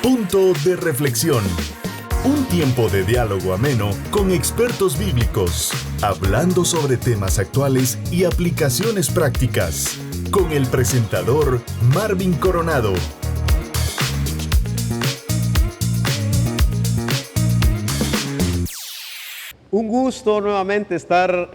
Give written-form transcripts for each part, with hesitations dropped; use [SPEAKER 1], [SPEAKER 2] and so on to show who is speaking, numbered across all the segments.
[SPEAKER 1] Punto de reflexión. Un tiempo de diálogo ameno con expertos bíblicos, hablando sobre temas actuales y aplicaciones prácticas, con el presentador Marvin Coronado.
[SPEAKER 2] Un gusto nuevamente estar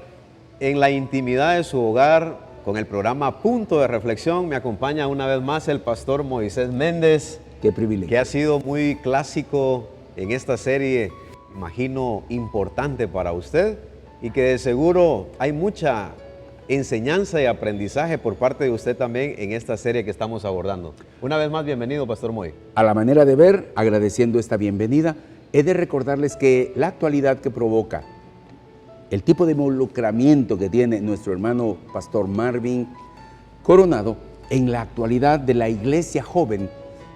[SPEAKER 2] en la intimidad de su hogar con el programa Punto de Reflexión. Me acompaña una vez más el pastor Moisés Méndez.
[SPEAKER 3] Qué privilegio.
[SPEAKER 2] Que ha sido muy clásico en esta serie, imagino, importante para usted, y que de seguro hay mucha enseñanza y aprendizaje por parte de usted también en esta serie que estamos abordando. Una vez más, bienvenido, pastor Moy.
[SPEAKER 3] A la manera de ver, agradeciendo esta bienvenida, he de recordarles que la actualidad que provoca, el tipo de involucramiento que tiene nuestro hermano pastor Marvin Coronado en la actualidad de la iglesia joven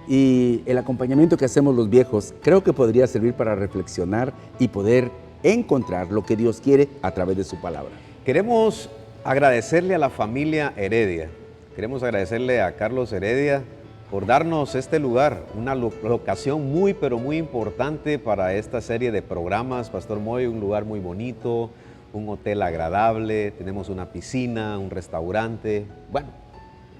[SPEAKER 3] y el acompañamiento que hacemos los viejos, creo que podría servir para reflexionar y poder encontrar lo que Dios quiere a través de su palabra.
[SPEAKER 2] Queremos agradecerle a la familia Heredia, queremos agradecerle a Carlos Heredia por darnos este lugar, una locación muy pero muy importante para esta serie de programas. Pastor Moy, un lugar muy bonito, un hotel agradable, tenemos una piscina, un restaurante, bueno,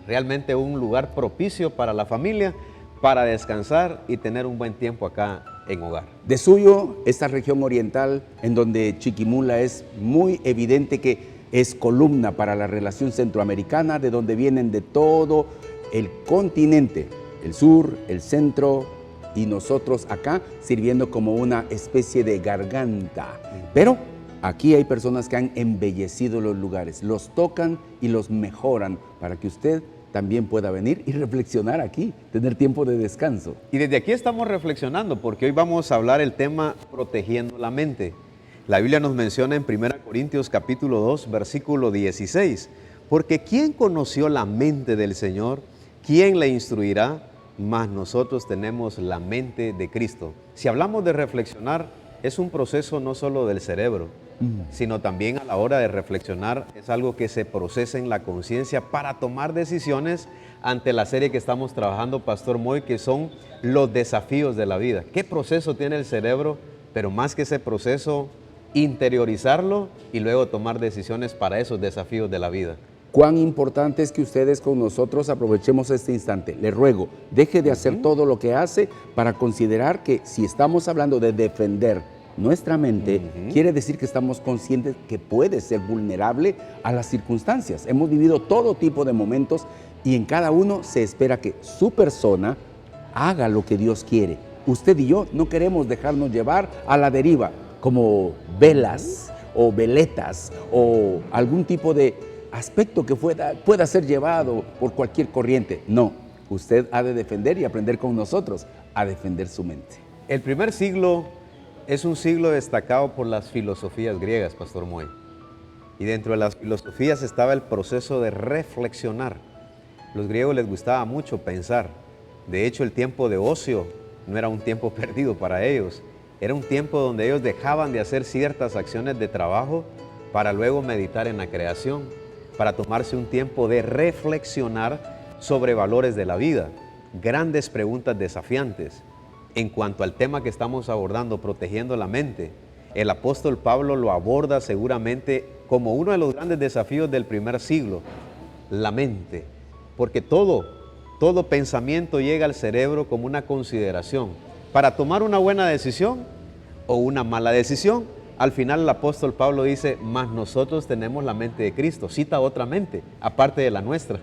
[SPEAKER 2] realmente un lugar propicio para la familia, para descansar y tener un buen tiempo acá en hogar.
[SPEAKER 3] De suyo, esta región oriental, en donde Chiquimula es muy evidente que es columna para la relación centroamericana, de donde vienen de todo el continente, el sur, el centro, y nosotros acá sirviendo como una especie de garganta. Pero aquí hay personas que han embellecido los lugares, los tocan y los mejoran para que usted también pueda venir y reflexionar aquí, tener tiempo de descanso.
[SPEAKER 2] Y desde aquí estamos reflexionando, porque hoy vamos a hablar el tema protegiendo la mente. La Biblia nos menciona en 1 Corintios capítulo 2, versículo 16, porque ¿quién conoció la mente del Señor? ¿Quién la instruirá? Mas nosotros tenemos la mente de Cristo. Si hablamos de reflexionar, es un proceso no solo del cerebro, sino también a la hora de reflexionar es algo que se procesa en la conciencia para tomar decisiones ante la serie que estamos trabajando, Pastor Moy, que son los desafíos de la vida. ¿Qué proceso tiene el cerebro? Pero más que ese proceso, interiorizarlo y luego tomar decisiones para esos desafíos de la vida.
[SPEAKER 3] Cuán importante es que ustedes con nosotros aprovechemos este instante. Les ruego, deje de hacer todo lo que hace para considerar que si estamos hablando de defender nuestra mente, quiere decir que estamos conscientes que puede ser vulnerable a las circunstancias. Hemos vivido todo tipo de momentos y en cada uno se espera que su persona haga lo que Dios quiere. Usted y yo no queremos dejarnos llevar a la deriva como velas o veletas o algún tipo de aspecto que pueda ser llevado por cualquier corriente. No, usted ha de defender y aprender con nosotros a defender su mente.
[SPEAKER 2] El primer siglo es un siglo destacado por las filosofías griegas, Pastor Moy. Y dentro de las filosofías estaba el proceso de reflexionar. Los griegos les gustaba mucho pensar. De hecho, el tiempo de ocio no era un tiempo perdido para ellos. Era un tiempo donde ellos dejaban de hacer ciertas acciones de trabajo para luego meditar en la creación, para tomarse un tiempo de reflexionar sobre valores de la vida, grandes preguntas desafiantes. En cuanto al tema que estamos abordando, protegiendo la mente, el apóstol Pablo lo aborda seguramente como uno de los grandes desafíos del primer siglo, la mente, porque todo pensamiento llega al cerebro como una consideración para tomar una buena decisión o una mala decisión. Al final el apóstol Pablo dice, mas nosotros tenemos la mente de Cristo, cita otra mente, aparte de la nuestra.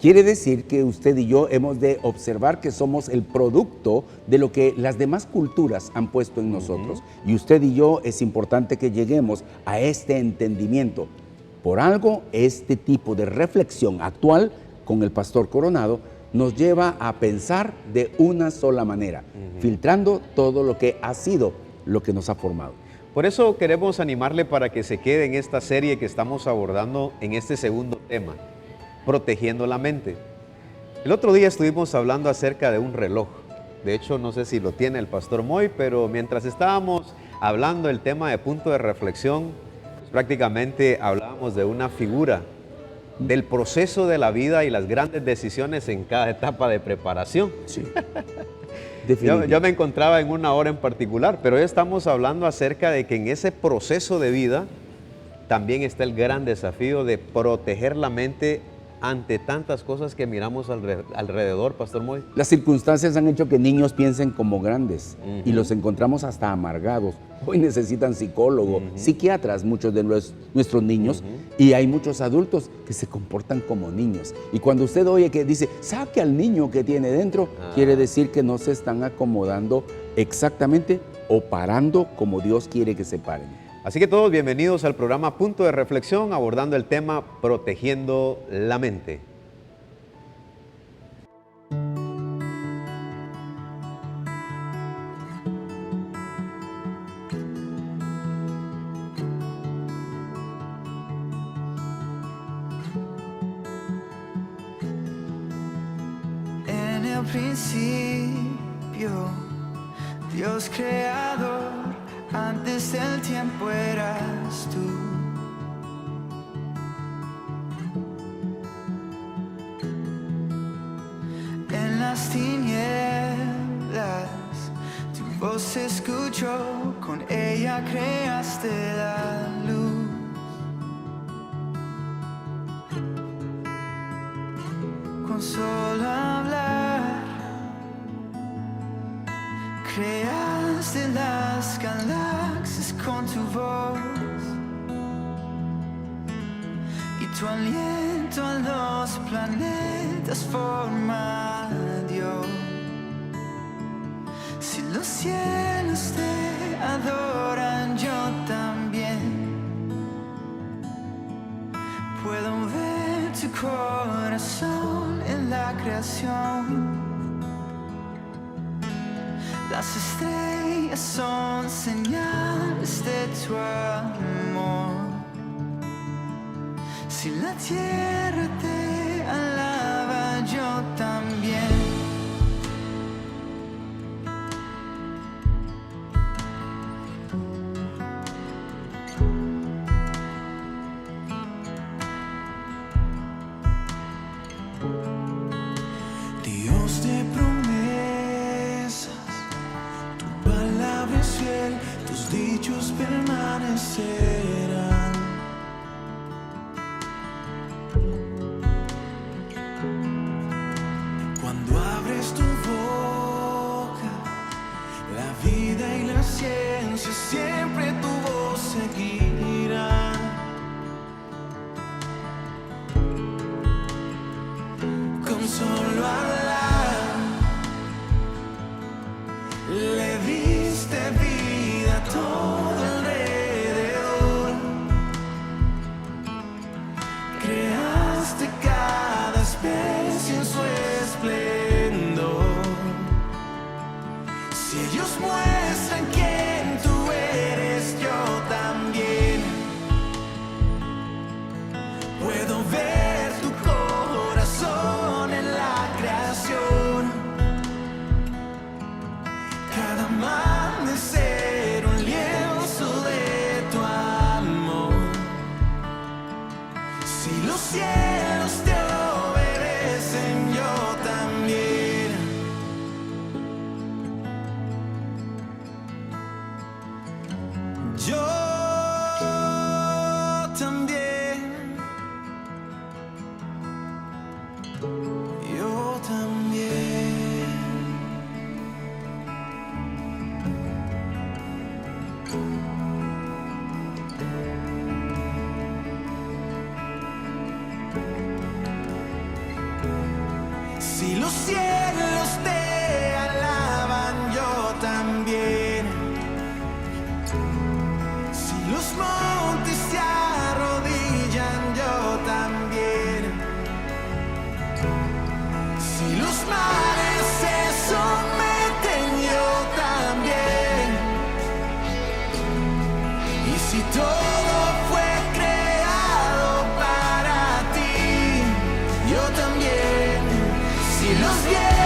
[SPEAKER 3] Quiere decir que usted y yo hemos de observar que somos el producto de lo que las demás culturas han puesto en nosotros. Y usted y yo es importante que lleguemos a este entendimiento. Por algo, este tipo de reflexión actual con el pastor Coronado nos lleva a pensar de una sola manera, filtrando todo lo que ha sido, lo que nos ha formado.
[SPEAKER 2] Por eso queremos animarle para que se quede en esta serie que estamos abordando en este segundo tema, protegiendo la mente. El otro día estuvimos hablando acerca de un reloj. De hecho, no sé si lo tiene el pastor Moy, pero mientras estábamos hablando del tema de punto de reflexión, pues prácticamente hablábamos de una figura del proceso de la vida y las grandes decisiones en cada etapa de preparación.
[SPEAKER 3] Sí.
[SPEAKER 2] Yo me encontraba en una hora en particular, pero hoy estamos hablando acerca de que en ese proceso de vida también está el gran desafío de proteger la mente ante tantas cosas que miramos alrededor, Pastor Moy.
[SPEAKER 3] Las circunstancias han hecho que niños piensen como grandes y los encontramos hasta amargados. Hoy necesitan psicólogos, psiquiatras, muchos de nuestros niños, y hay muchos adultos que se comportan como niños. Y cuando usted oye que dice, saque al niño que tiene dentro, quiere decir que no se están acomodando exactamente o parando como Dios quiere que se paren.
[SPEAKER 2] Así que todos bienvenidos al programa Punto de Reflexión, abordando el tema Protegiendo la Mente.
[SPEAKER 4] En el principio, Dios creador, antes del tiempo eras tú. En las tinieblas tu voz se escuchó, con ella creaste la luz. Con solo hablar creaste las galaxias con tu voz, y tu aliento a los planetas forma dio. Si los cielos te adoran, yo también puedo ver tu corazón en la creación. Las estrellas son señales de tu amor. Si la tierra te alaba, yo también. Dios de promesas, tu palabra es fiel, tus dichos permanecerán. Cuando abres tu boca, la vida y la ciencia siempre tu voz seguirá. Con solo hablar le diste vida a todo alrededor. Creaste cada especie en su esplendor. Si ellos muestran quién tú eres, yo también puedo ver tu corazón en la creación. Cada amanecer un lienzo de tu amor. Si los cielos te obedecen, yo también. Yo también. Yo también. Si los cielos te alaban, yo también. Si los montes se arrodillan, yo también. Si los mares se someten, yo también. Y si todo fue creado para ti, yo también. Si los vientos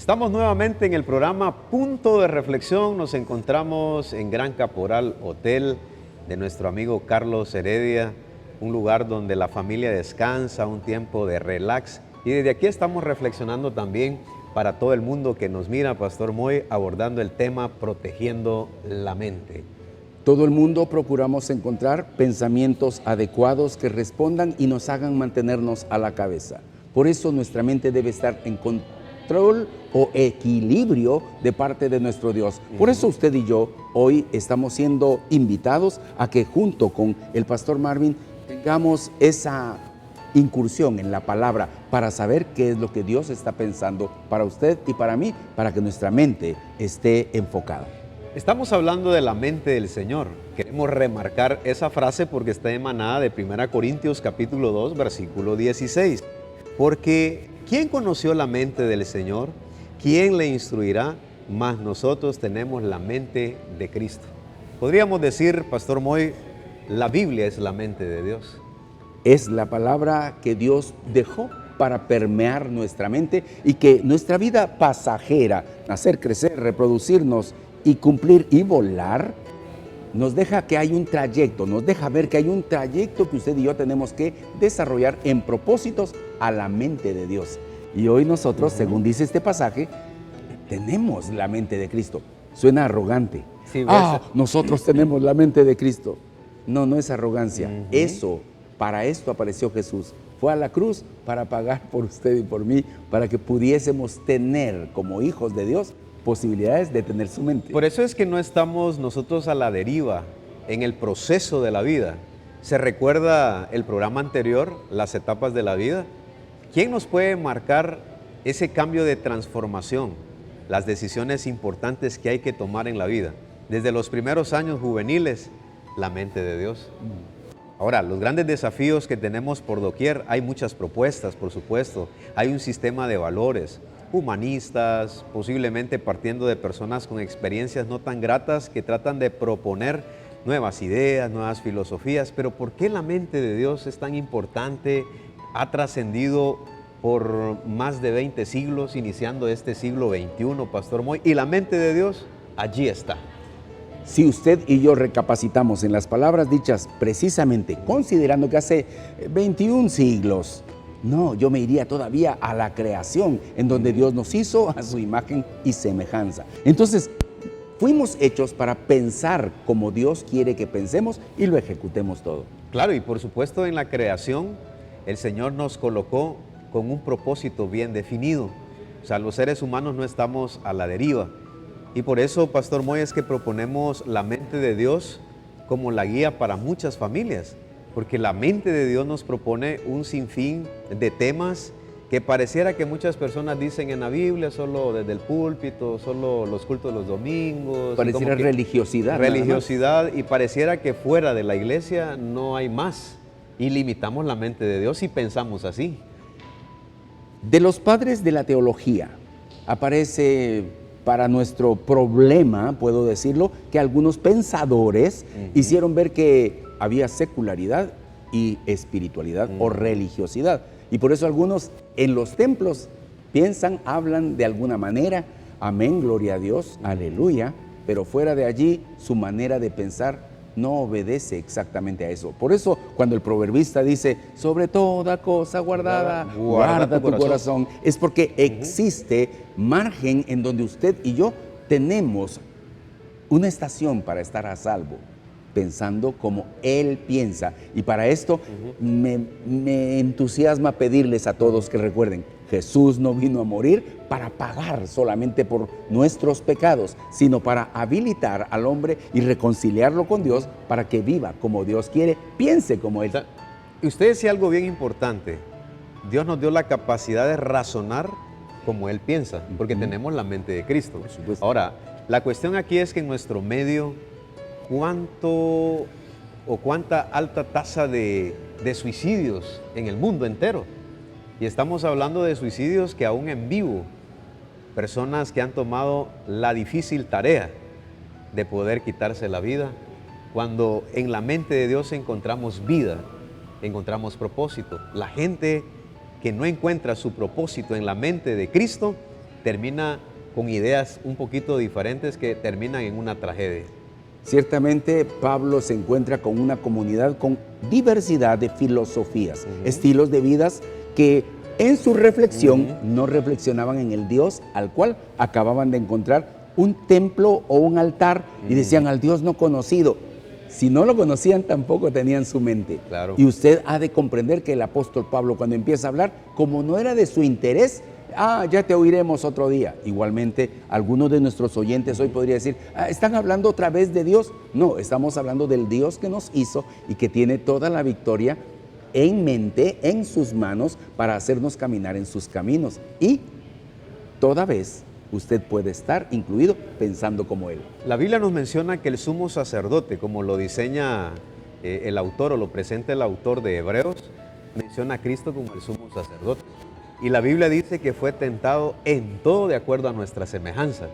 [SPEAKER 2] Estamos nuevamente en el programa Punto de Reflexión. Nos encontramos en Gran Caporal Hotel de nuestro amigo Carlos Heredia, un lugar donde la familia descansa, un tiempo de relax. Y desde aquí estamos reflexionando también para todo el mundo que nos mira, Pastor Moy, abordando el tema protegiendo la mente.
[SPEAKER 3] Todo el mundo procuramos encontrar pensamientos adecuados que respondan y nos hagan mantenernos a la cabeza. Por eso nuestra mente debe estar en control o equilibrio de parte de nuestro Dios. Por eso usted y yo hoy estamos siendo invitados a que junto con el Pastor Marvin tengamos esa incursión en la palabra para saber qué es lo que Dios está pensando para usted y para mí, para que nuestra mente esté enfocada.
[SPEAKER 2] Estamos hablando de la mente del Señor. Queremos remarcar esa frase porque está emanada de 1 Corintios capítulo 2, versículo 16. Porque ¿quién conoció la mente del Señor? ¿Quién le instruirá? Mas nosotros tenemos la mente de Cristo. Podríamos decir, Pastor Moy, la Biblia es la mente de Dios.
[SPEAKER 3] Es la palabra que Dios dejó para permear nuestra mente y que nuestra vida pasajera, nacer, crecer, reproducirnos y cumplir y volar, nos deja que hay un trayecto, nos deja ver que hay un trayecto que usted y yo tenemos que desarrollar en propósitos a la mente de Dios. Y hoy nosotros, según dice este pasaje, tenemos la mente de Cristo. Suena arrogante.
[SPEAKER 2] Sí,
[SPEAKER 3] nosotros tenemos la mente de Cristo. No, no es arrogancia. Para esto apareció Jesús. Fue a la cruz para pagar por usted y por mí, para que pudiésemos tener como hijos de Dios posibilidades de tener su mente.
[SPEAKER 2] Por eso es que no estamos nosotros a la deriva en el proceso de la vida. ¿Se recuerda el programa anterior, las etapas de la vida? ¿Quién nos puede marcar ese cambio de transformación? Las decisiones importantes que hay que tomar en la vida. Desde los primeros años juveniles, la mente de Dios. Ahora, los grandes desafíos que tenemos por doquier, hay muchas propuestas, por supuesto. Hay un sistema de valores humanistas, posiblemente partiendo de personas con experiencias no tan gratas que tratan de proponer nuevas ideas, nuevas filosofías. Pero ¿por qué la mente de Dios es tan importante? Ha trascendido por más de 20 siglos, iniciando este siglo XXI, Pastor Moy, y la mente de Dios allí está.
[SPEAKER 3] Si usted y yo recapacitamos en las palabras dichas precisamente, considerando que hace 21 siglos, no, yo me iría todavía a la creación, en donde Dios nos hizo a su imagen y semejanza. Entonces, fuimos hechos para pensar como Dios quiere que pensemos y lo ejecutemos todo.
[SPEAKER 2] Claro, y por supuesto en la creación, el Señor nos colocó con un propósito bien definido. O sea, los seres humanos no estamos a la deriva. Y por eso, Pastor Moy, es que proponemos la mente de Dios como la guía para muchas familias. Porque la mente de Dios nos propone un sinfín de temas que pareciera que muchas personas dicen en la Biblia, solo desde el púlpito, solo los cultos de los domingos.
[SPEAKER 3] Pareciera religiosidad.
[SPEAKER 2] Religiosidad, y pareciera que fuera de la iglesia no hay más. Y limitamos la mente de Dios y pensamos así.
[SPEAKER 3] De los padres de la teología aparece para nuestro problema, puedo decirlo, que algunos pensadores hicieron ver que había secularidad y espiritualidad o religiosidad. Y por eso algunos en los templos piensan, hablan de alguna manera, amén, gloria a Dios, aleluya, pero fuera de allí su manera de pensar no obedece exactamente a eso. Por eso cuando el proverbista dice, sobre toda cosa guardada, guarda tu corazón, es porque existe margen en donde usted y yo tenemos una estación para estar a salvo, pensando como Él piensa. Y para esto me entusiasma pedirles a todos que recuerden, Jesús no vino a morir para pagar solamente por nuestros pecados, sino para habilitar al hombre y reconciliarlo con Dios para que viva como Dios quiere, piense como Él.
[SPEAKER 2] Y usted decía algo bien importante. Dios nos dio la capacidad de razonar como Él piensa, porque tenemos la mente de Cristo.
[SPEAKER 3] Por supuesto.
[SPEAKER 2] Ahora, la cuestión aquí es que en nuestro medio, cuánta alta tasa de suicidios en el mundo entero. Y estamos hablando de suicidios que aún en vivo, personas que han tomado la difícil tarea de poder quitarse la vida, cuando en la mente de Dios encontramos vida, encontramos propósito. La gente que no encuentra su propósito en la mente de Cristo, termina con ideas un poquito diferentes que terminan en una tragedia.
[SPEAKER 3] Ciertamente Pablo se encuentra con una comunidad con diversidad de filosofías, estilos de vidas que en su reflexión no reflexionaban en el Dios al cual acababan de encontrar un templo o un altar y decían al Dios no conocido. Si no lo conocían, tampoco tenían su mente.
[SPEAKER 2] Claro.
[SPEAKER 3] Y usted ha de comprender que el apóstol Pablo, cuando empieza a hablar, como no era de su interés, ya te oiremos otro día. Igualmente, algunos de nuestros oyentes hoy podría decir, ¿están hablando otra vez de Dios? No, estamos hablando del Dios que nos hizo y que tiene toda la victoria en mente, en sus manos, para hacernos caminar en sus caminos. Y toda vez usted puede estar incluido pensando como Él.
[SPEAKER 2] La Biblia nos menciona que el sumo sacerdote, como lo diseña el autor o lo presenta el autor de Hebreos, menciona a Cristo como el sumo sacerdote. Y la Biblia dice que fue tentado en todo de acuerdo a nuestra semejanza.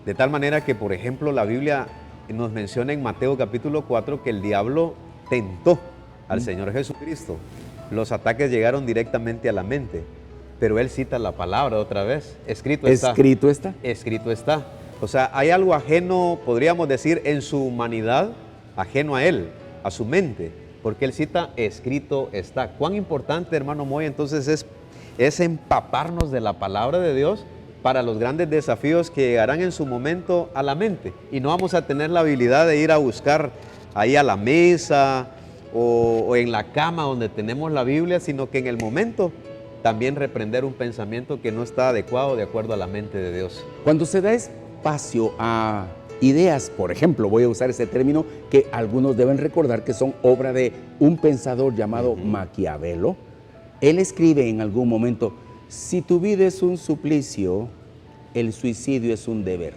[SPEAKER 2] De tal manera que, por ejemplo, la Biblia nos menciona en Mateo capítulo 4 que el diablo tentó al Señor Jesucristo. Los ataques llegaron directamente a la mente. Pero él cita la palabra otra vez. Escrito está.
[SPEAKER 3] Escrito está.
[SPEAKER 2] Escrito está. O sea, hay algo ajeno, podríamos decir, en su humanidad, ajeno a él, a su mente, porque él cita escrito está. Cuán importante, hermano Moy, entonces es empaparnos de la palabra de Dios para los grandes desafíos que llegarán en su momento a la mente. Y no vamos a tener la habilidad de ir a buscar ahí a la mesa o en la cama donde tenemos la Biblia, sino que en el momento también reprender un pensamiento que no está adecuado de acuerdo a la mente de Dios.
[SPEAKER 3] Cuando se da espacio a ideas, por ejemplo, voy a usar ese término que algunos deben recordar que son obra de un pensador llamado Maquiavelo. Él escribe en algún momento, si tu vida es un suplicio, el suicidio es un deber.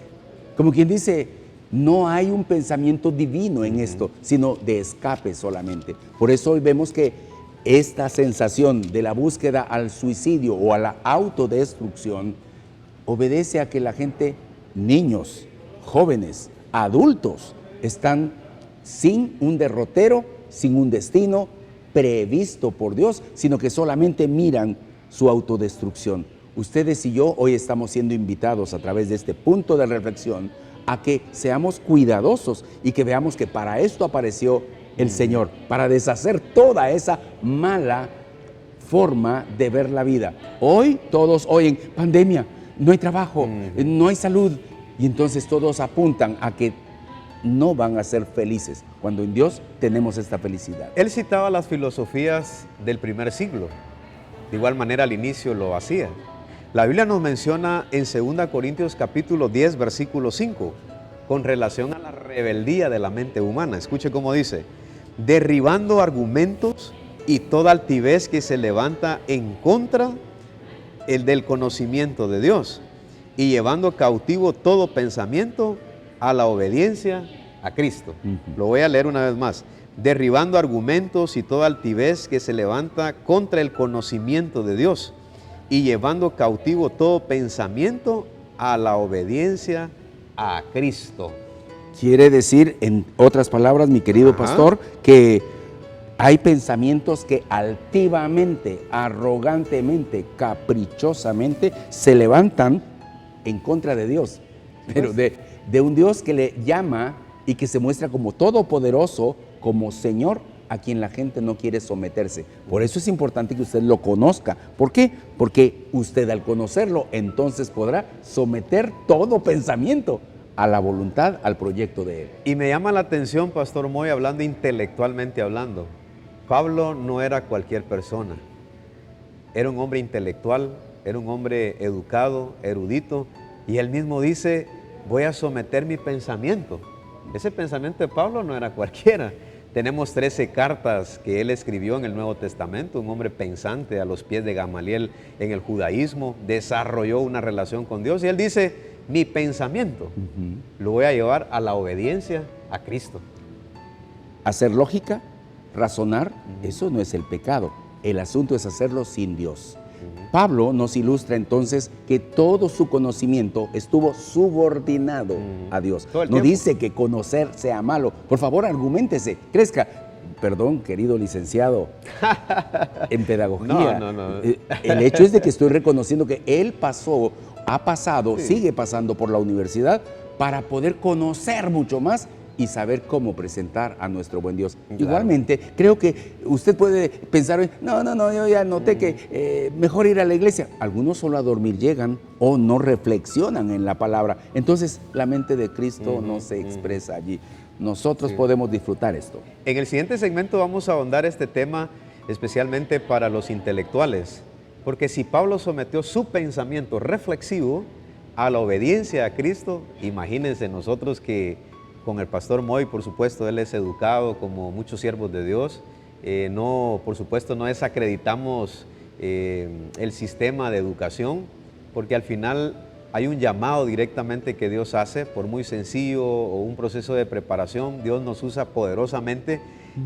[SPEAKER 3] Como quien dice, no hay un pensamiento divino en esto, sino de escape solamente. Por eso hoy vemos que esta sensación de la búsqueda al suicidio o a la autodestrucción obedece a que la gente, niños, jóvenes, adultos, están sin un derrotero, sin un destino previsto por Dios, sino que solamente miran su autodestrucción. Ustedes y yo hoy estamos siendo invitados a través de este punto de reflexión a que seamos cuidadosos y que veamos que para esto apareció el Señor, para deshacer toda esa mala forma de ver la vida. Hoy todos oyen pandemia, no hay trabajo, no hay salud, y entonces todos apuntan a que no van a ser felices, cuando en Dios tenemos esta felicidad.
[SPEAKER 2] Él citaba las filosofías del primer siglo, de igual manera al inicio lo hacía. La Biblia nos menciona en 2 Corintios capítulo 10, versículo 5, con relación a la rebeldía de la mente humana. Escuche cómo dice, derribando argumentos y toda altivez que se levanta en contra del conocimiento de Dios, y llevando cautivo todo pensamiento a la obediencia a Cristo. Lo voy a leer una vez más. Derribando argumentos y toda altivez que se levanta contra el conocimiento de Dios, y llevando cautivo todo pensamiento a la obediencia a Cristo.
[SPEAKER 3] Quiere decir, en otras palabras, mi querido pastor, que hay pensamientos que altivamente, arrogantemente, caprichosamente se levantan en contra de Dios, pero de un Dios que le llama y que se muestra como todopoderoso, como Señor, a quien la gente no quiere someterse. Por eso es importante que usted lo conozca. ¿Por qué? Porque usted al conocerlo, entonces podrá someter todo pensamiento a la voluntad, al proyecto de Él.
[SPEAKER 2] Y me llama la atención, Pastor Moy, hablando intelectualmente hablando. Pablo no era cualquier persona. Era un hombre intelectual, era un hombre educado, erudito, y él mismo dice, voy a someter mi pensamiento. Ese pensamiento de Pablo no era cualquiera. Tenemos 13 cartas que él escribió en el Nuevo Testamento, un hombre pensante a los pies de Gamaliel en el judaísmo, desarrolló una relación con Dios y él dice, mi pensamiento lo voy a llevar a la obediencia a Cristo.
[SPEAKER 3] Hacer lógica, razonar, eso no es el pecado. El asunto es hacerlo sin Dios. Pablo nos ilustra entonces que todo su conocimiento estuvo subordinado a Dios. No dice que conocer sea malo. Por favor, arguméntese, crezca. perdón, querido licenciado en pedagogía.
[SPEAKER 2] No.
[SPEAKER 3] El hecho es de que estoy reconociendo que él pasó, ha pasado,
[SPEAKER 2] Sí.
[SPEAKER 3] sigue pasando por la universidad para poder conocer mucho más y saber cómo presentar a nuestro buen Dios.
[SPEAKER 2] Claro.
[SPEAKER 3] Igualmente, creo que usted puede pensar, no, yo ya noté que mejor ir a la iglesia. Algunos solo a dormir llegan o no reflexionan en la palabra. Entonces, la mente de Cristo no se expresa allí. Nosotros podemos disfrutar esto.
[SPEAKER 2] En el siguiente segmento vamos a ahondar este tema especialmente para los intelectuales, porque si Pablo sometió su pensamiento reflexivo a la obediencia a Cristo, imagínense nosotros que con el pastor Moy, por supuesto, él es educado como muchos siervos de Dios, por supuesto no desacreditamos el sistema de educación, porque al final hay un llamado directamente que Dios hace, por muy sencillo o un proceso de preparación, Dios nos usa poderosamente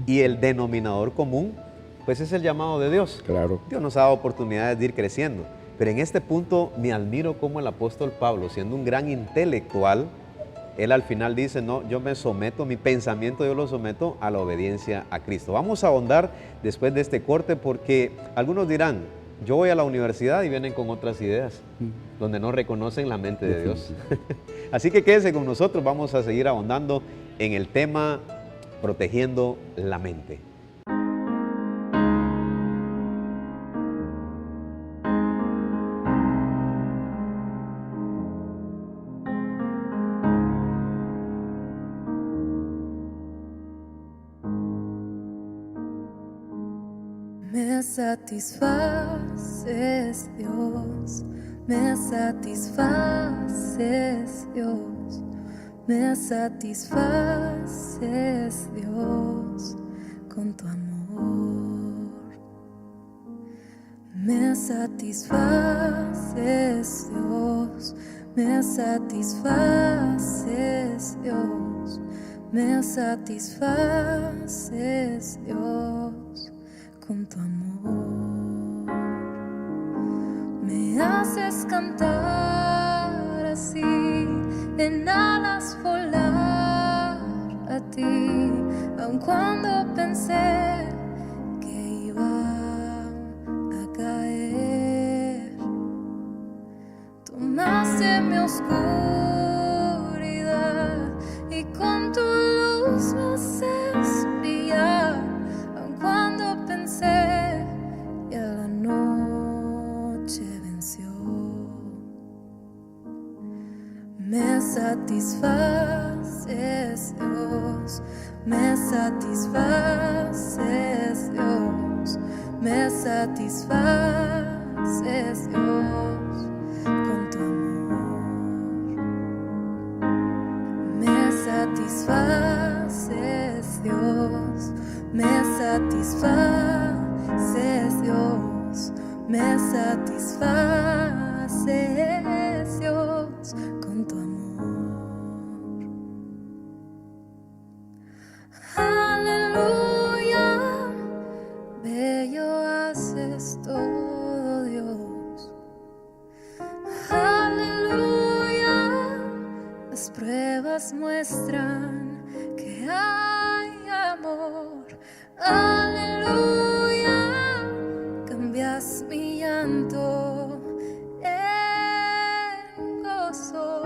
[SPEAKER 2] y el denominador común, pues es el llamado de Dios.
[SPEAKER 3] Claro.
[SPEAKER 2] Dios nos ha dado oportunidades de ir creciendo, pero en este punto me admiro como el apóstol Pablo, siendo un gran intelectual, él al final dice, no, yo me someto, mi pensamiento yo lo someto a la obediencia a Cristo. Vamos a ahondar después de este corte porque algunos dirán, yo voy a la universidad y vienen con otras ideas, donde no reconocen la mente de Dios. Así que quédense con nosotros, vamos a seguir ahondando en el tema protegiendo la mente.
[SPEAKER 5] Me satisfaces, Dios, me satisfaces, Dios, me satisfaces, Dios, con tu amor. Me satisfaces, Dios, me satisfaces, Dios, me satisfaces, Dios, con tu amor. Me haces cantar así, en alas volar a ti, aun cuando pensé que iba a caer. Tomaste mi oscuridad y con tu luz me haces brillar. Cuando pensé ya la noche venció, me satisfaces, Dios, me satisfaces, Dios, me satisfaces, Dios, con tu amor. Me satisfaces, Dios, me satisfaces, Dios, me satisfaces, Dios, con tu amor. Aleluya, bello haces todo, Dios. Aleluya, las pruebas muestran que hay amor. Aleluya, cambias mi llanto en gozo.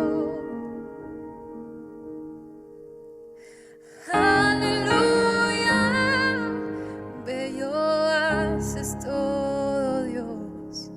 [SPEAKER 5] Aleluya, bello haces todo, Dios.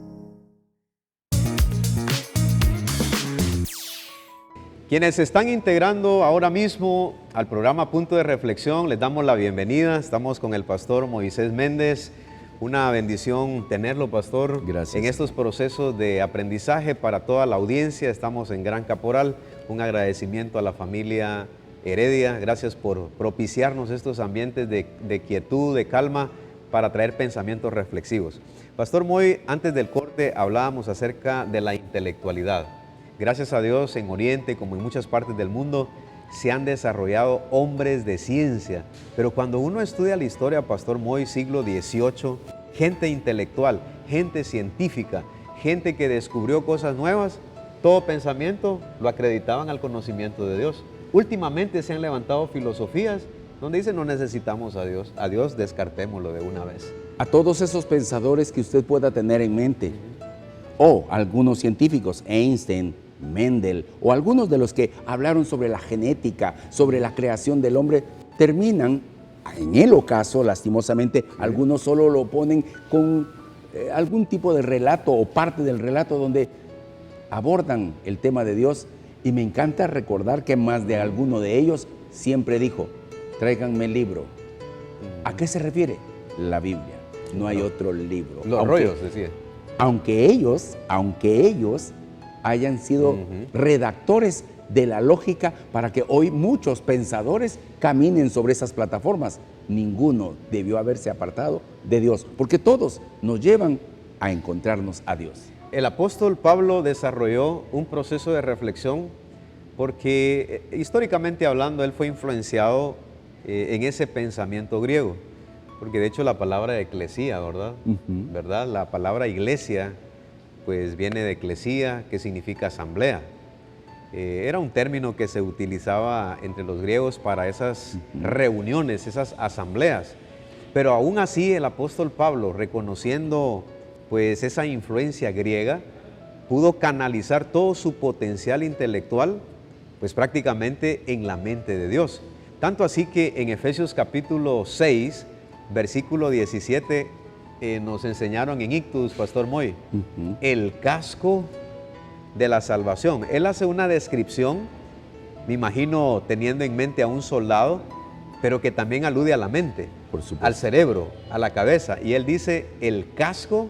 [SPEAKER 2] Quienes se están integrando ahora mismo al programa Punto de Reflexión, les damos la bienvenida. Estamos con el pastor Moisés Méndez. Una bendición tenerlo, pastor.
[SPEAKER 3] Gracias.
[SPEAKER 2] En estos procesos de aprendizaje para toda la audiencia, estamos en Gran Caporal. Un agradecimiento a la familia Heredia. Gracias por propiciarnos estos ambientes de quietud, de calma, para traer pensamientos reflexivos. Pastor Moy, antes del corte hablábamos acerca de la intelectualidad. Gracias a Dios, en Oriente, como en muchas partes del mundo, se han desarrollado hombres de ciencia. Pero cuando uno estudia la historia, Pastor Moy, siglo XVIII, gente intelectual, gente científica, gente que descubrió cosas nuevas, todo pensamiento lo acreditaban al conocimiento de Dios. Últimamente se han levantado filosofías donde dice no necesitamos a Dios descartémoslo de una vez.
[SPEAKER 3] A todos esos pensadores que usted pueda tener en mente, o algunos científicos, Einstein, Mendel, o algunos de los que hablaron sobre la genética, sobre la creación del hombre, terminan, en el ocaso, lastimosamente, algunos solo lo ponen con algún tipo de relato o parte del relato donde abordan el tema de Dios, y me encanta recordar que más de alguno de ellos siempre dijo, tráiganme el libro. ¿A qué se refiere? La Biblia. No hay otro libro.
[SPEAKER 2] Los rollos, decía.
[SPEAKER 3] Aunque ellos hayan sido redactores de la lógica para que hoy muchos pensadores caminen sobre esas plataformas, ninguno debió haberse apartado de Dios, porque todos nos llevan a encontrarnos a Dios.
[SPEAKER 2] El apóstol Pablo desarrolló un proceso de reflexión porque históricamente hablando él fue influenciado en ese pensamiento griego, porque de hecho la palabra eclesía, ¿verdad? ¿Verdad? La palabra iglesia pues viene de eclesía, que significa asamblea. Era un término que se utilizaba entre los griegos para esas reuniones, esas asambleas. Pero aún así el apóstol Pablo, reconociendo pues esa influencia griega, pudo canalizar todo su potencial intelectual pues prácticamente en la mente de Dios. Tanto así que en Efesios capítulo 6, versículo 17, nos enseñaron en Ictus, Pastor Moy, el casco de la salvación. Él hace una descripción, me imagino teniendo en mente a un soldado, pero que también alude a la mente,
[SPEAKER 3] Por supuesto.
[SPEAKER 2] al cerebro, a la cabeza. Y él dice el casco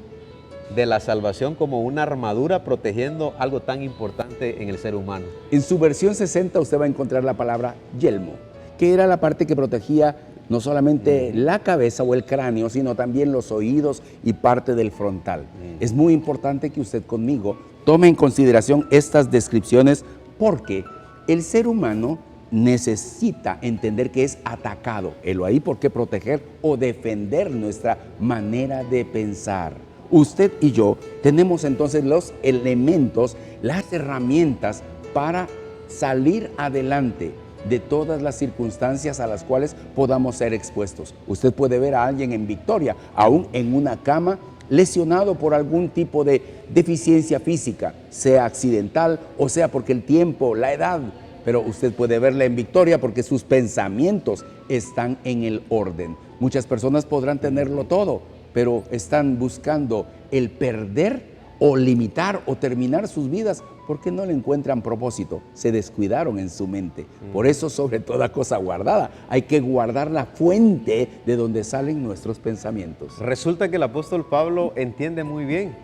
[SPEAKER 2] de la salvación como una armadura protegiendo algo tan importante en el ser humano.
[SPEAKER 3] En su versión 60 usted va a encontrar la palabra yelmo, que era la parte que protegía no solamente la cabeza o el cráneo, sino también los oídos y parte del frontal. Es muy importante que usted conmigo tome en consideración estas descripciones, porque el ser humano necesita entender que es atacado. Helo ahí, porque proteger o defender nuestra manera de pensar. Usted y yo tenemos entonces los elementos, las herramientas para salir adelante de todas las circunstancias a las cuales podamos ser expuestos. Usted puede ver a alguien en victoria, aún en una cama, lesionado por algún tipo de deficiencia física, sea accidental o sea porque el tiempo, la edad, pero usted puede verla en victoria porque sus pensamientos están en el orden. Muchas personas podrán tenerlo todo, pero están buscando el perder o limitar o terminar sus vidas porque no le encuentran propósito, se descuidaron en su mente. Por eso, sobre toda cosa guardada, hay que guardar la fuente de donde salen nuestros pensamientos.
[SPEAKER 2] Resulta que el apóstol Pablo entiende muy bien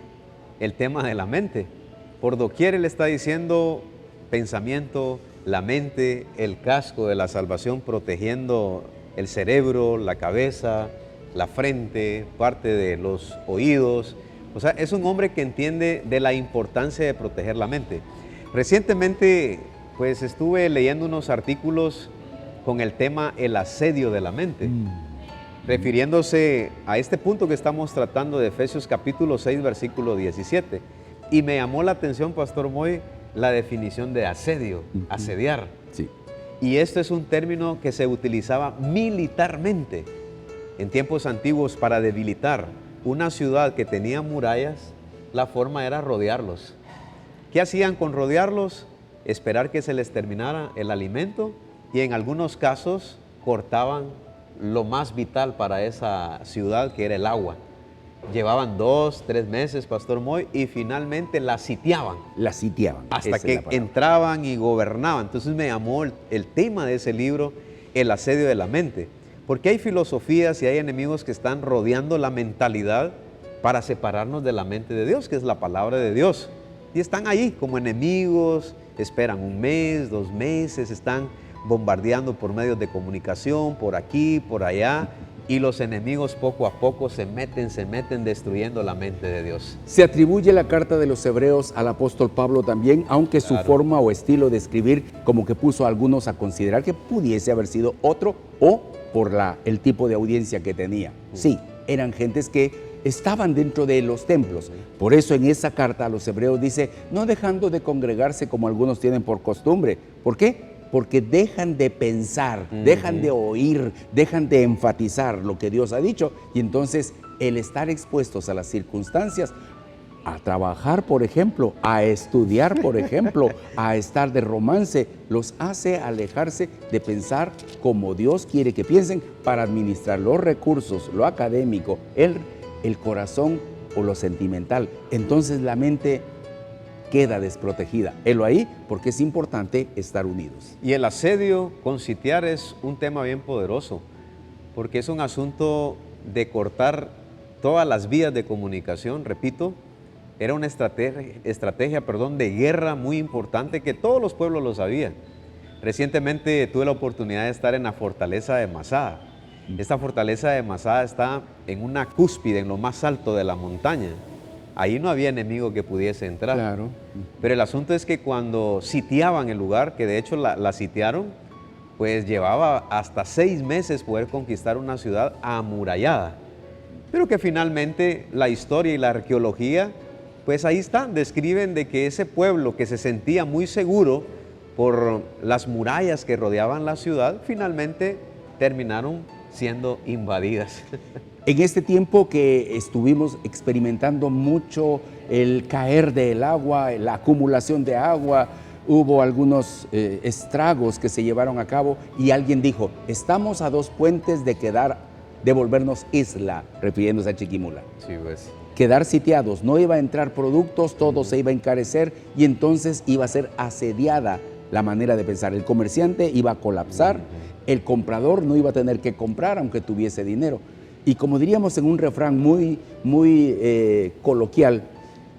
[SPEAKER 2] el tema de la mente. Por doquier él está diciendo pensamiento, la mente, el casco de la salvación protegiendo el cerebro, la cabeza, la frente, parte de los oídos. O sea, es un hombre que entiende de la importancia de proteger la mente. Recientemente, pues estuve leyendo unos artículos con el tema el asedio de la mente, refiriéndose a este punto que estamos tratando de Efesios capítulo 6, versículo 17. Y me llamó la atención, Pastor Moy, la definición de asedio, asediar.
[SPEAKER 3] Sí.
[SPEAKER 2] Y esto es un término que se utilizaba militarmente en tiempos antiguos para debilitar una ciudad que tenía murallas. La forma era rodearlos. ¿Qué hacían con rodearlos? Esperar que se les terminara el alimento y en algunos casos cortaban lo más vital para esa ciudad, que era el agua. Llevaban 2, 3 meses, Pastor Moy, y finalmente la sitiaban.
[SPEAKER 3] La sitiaban.
[SPEAKER 2] Hasta
[SPEAKER 3] esa es la
[SPEAKER 2] que
[SPEAKER 3] palabra.
[SPEAKER 2] entraban y gobernaban. Entonces me llamó el tema de ese libro, el asedio de la mente. Porque hay filosofías y hay enemigos que están rodeando la mentalidad para separarnos de la mente de Dios, que es la palabra de Dios. Y están ahí como enemigos, esperan 1 mes, 2 meses, están bombardeando por medios de comunicación, por aquí, por allá. Y los enemigos poco a poco se meten destruyendo la mente de Dios.
[SPEAKER 3] Se atribuye la carta de los Hebreos al apóstol Pablo también, aunque su forma o estilo de escribir como que puso a algunos a considerar que pudiese haber sido otro, o por el tipo de audiencia que tenía. Sí, eran gentes que estaban dentro de los templos. Por eso en esa carta a los Hebreos dice, no dejando de congregarse como algunos tienen por costumbre. ¿Por qué? porque dejan de pensar, dejan de oír, dejan de enfatizar lo que Dios ha dicho, y entonces el estar expuestos a las circunstancias, a trabajar, por ejemplo, a estudiar, por ejemplo, a estar de romance, los hace alejarse de pensar como Dios quiere que piensen para administrar los recursos, lo académico, el corazón o lo sentimental. Entonces la mente queda desprotegida. Helo ahí porque es importante estar unidos.
[SPEAKER 2] Y el asedio con sitiar es un tema bien poderoso, porque es un asunto de cortar todas las vías de comunicación, repito. Era una estrategia de guerra muy importante que todos los pueblos lo sabían. Recientemente tuve la oportunidad de estar en la fortaleza de Masada. Esta fortaleza de Masada está en una cúspide, en lo más alto de la montaña. Ahí no había enemigo que pudiese entrar.
[SPEAKER 3] Claro.
[SPEAKER 2] Pero el asunto es que cuando sitiaban el lugar, que de hecho la sitiaron, pues llevaba hasta 6 meses poder conquistar una ciudad amurallada. Pero que finalmente la historia y la arqueología, pues ahí están, describen de que ese pueblo que se sentía muy seguro por las murallas que rodeaban la ciudad, finalmente terminaron siendo invadidas.
[SPEAKER 3] En este tiempo que estuvimos experimentando mucho el caer del agua, la acumulación de agua, hubo algunos estragos que se llevaron a cabo y alguien dijo, estamos a 2 puentes de volvernos isla, refiriéndose a Chiquimula.
[SPEAKER 2] Sí, pues.
[SPEAKER 3] Quedar sitiados, no iba a entrar productos, todo se iba a encarecer y entonces iba a ser asediada la manera de pensar. El comerciante iba a colapsar, el comprador no iba a tener que comprar aunque tuviese dinero. Y como diríamos en un refrán muy coloquial,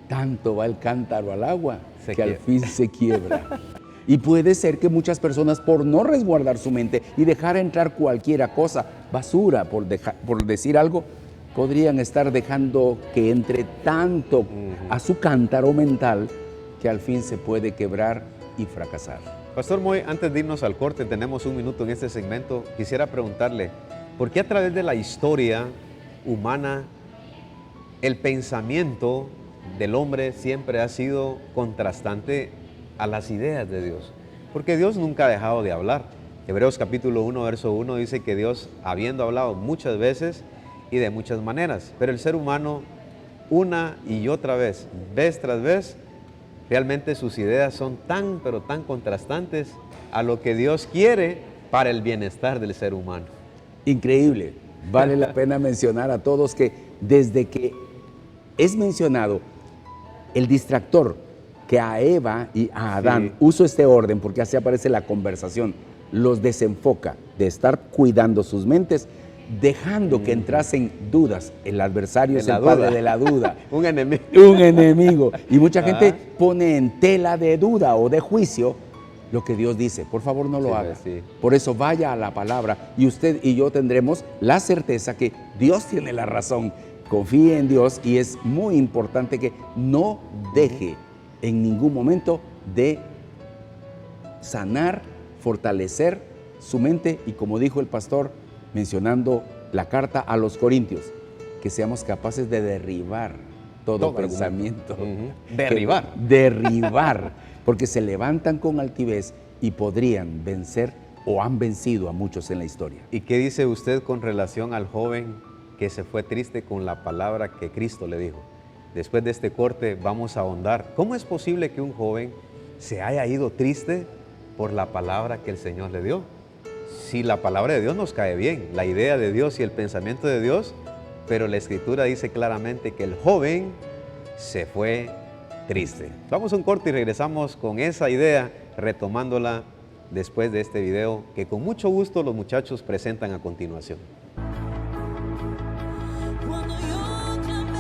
[SPEAKER 3] tanto va el cántaro al agua que al fin se quiebra. Y puede ser que muchas personas por no resguardar su mente y dejar entrar cualquiera cosa, basura por decir algo, podrían estar dejando que entre tanto a su cántaro mental que al fin se puede quebrar y fracasar.
[SPEAKER 2] Pastor Moy, antes de irnos al corte, tenemos 1 minuto en este segmento, quisiera preguntarle, ¿por qué a través de la historia humana el pensamiento del hombre siempre ha sido contrastante a las ideas de Dios? Porque Dios nunca ha dejado de hablar. Hebreos capítulo 1, verso 1 dice que Dios, habiendo hablado muchas veces y de muchas maneras, pero el ser humano una y otra vez tras vez, realmente sus ideas son tan, pero tan contrastantes a lo que Dios quiere para el bienestar del ser humano.
[SPEAKER 3] Increíble. Vale la pena mencionar a todos que desde que es mencionado el distractor que a Eva y a Adán, uso este orden porque así aparece la conversación, los desenfoca de estar cuidando sus mentes, dejando que entrasen dudas. El adversario es el padre de la duda.
[SPEAKER 2] Un enemigo.
[SPEAKER 3] Un enemigo. Y mucha gente pone en tela de duda o de juicio lo que Dios dice. Por favor, no lo haga.
[SPEAKER 2] Sí.
[SPEAKER 3] Por eso vaya a la palabra y usted y yo tendremos la certeza que Dios tiene la razón. Confíe en Dios y es muy importante que no deje en ningún momento de sanar, fortalecer su mente y, como dijo el pastor, mencionando la carta a los Corintios, que seamos capaces de derribar todo pensamiento.
[SPEAKER 2] Derribar.
[SPEAKER 3] Derribar, porque se levantan con altivez y podrían vencer o han vencido a muchos en la historia.
[SPEAKER 2] ¿Y qué dice usted con relación al joven que se fue triste con la palabra que Cristo le dijo? Después de este corte vamos a ahondar. ¿Cómo es posible que un joven se haya ido triste por la palabra que el Señor le dio? Si la palabra de Dios nos cae bien, la idea de Dios y el pensamiento de Dios, pero la Escritura dice claramente que el joven se fue triste. Vamos a un corte y regresamos con esa idea, retomándola después de este video que con mucho gusto los muchachos presentan a continuación.
[SPEAKER 4] Cuando yo clamé,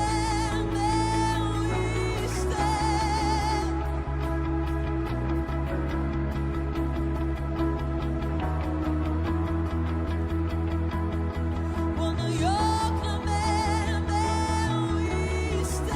[SPEAKER 4] me oíste. Cuando yo clamé, me oíste.